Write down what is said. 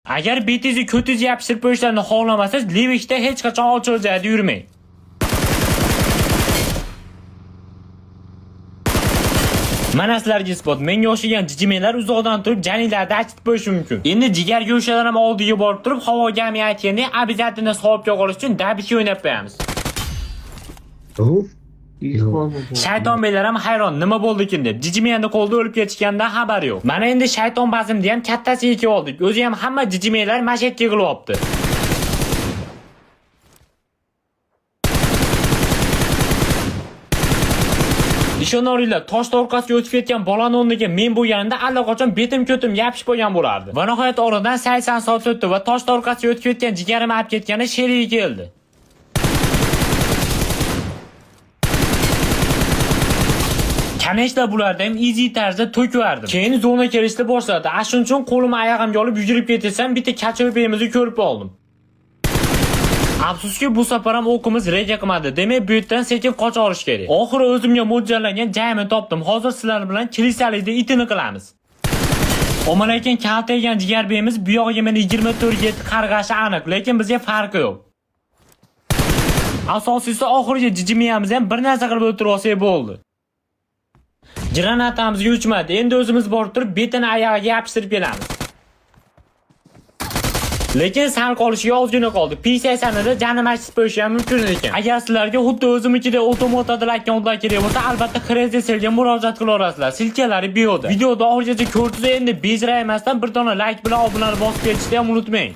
Agar betingizni ko'tingizga yopishtirib qo'yishlarini xohlamasangiz, Livikda hech qachon ochiq joyda yurmang. Mana sizlarga isbot. Menga o'xshagan jijimelar uzoqdan turib janinglarda achitib qo'yishi mumkin. Endi jigar go'shtlar ham oldiga borib turib, havoga ham aytganda обязательно savobga qolish uchun dabiki o'ynab qo'yamiz. Shayton beylar ham hayron, nima bo'ldi ekan deb. Jijimeyni qo'lda o'lib ketishgandan xabar yo'q. Mana endi shayton bazmni ham kattasiga yetib oldik. O'zi ham hamma jijimeylar mashatga qilyapti. Ishoninglar, tosh orqasiga o'tib ketgan bolani o'rniga men bo'lganimda allaqachon betim-ko'tim yopishib qo'ygan bo'lardi. Va nihoyat oradan 80 soat o'tdi va tosh orqasiga o'tib ketgan jigarim olib ketgani sherigi keldi. Kaneshda bularda ham easy tarzda to'kvardim. Keyin zona kelishni boshladi. Shuning uchun qo'limni oyog'imga olib yugurib ketsam, bitta kachirpeyimizni ko'rib oldim. Afsuski bu safar ham o'qimiz reja qilmadi. Demak, bu yerdan sekin qocha olish kerak. Oxiri o'zimga mo'ljallangan joyimni topdim. Hozir sizlar bilan kilisalikda itini qilamiz. Omalakan kaltagan jigarbeyimiz bu yog'iga meni 24 ga qarg'ashi aniq, lekin bizga farqi yo'q. Asosiysi oxirgi jijimiyamiz ham bir narsa qilib o'tirib olsak bo'ldi. Granatamizga uchmadi. Endi o'zimiz borib turib betini oyog'iga yopishtirib kelamiz. Lekin sal qolishiga ozgina qoldi. P80da janim achib qo'yishi ham mumkin ekan. Agar sizlarga xuddi o'zimnikidek avtomatadilakkan o'tlar kerak bo'lsa, albatta Crazy-Cellga murojaat qila olasizlar. Silkalari biyoda. Videoda oxirigacha ko'rdingiz, endi bezraymasdan bir dona like bilan obunani bosib ketishni ham unutmang.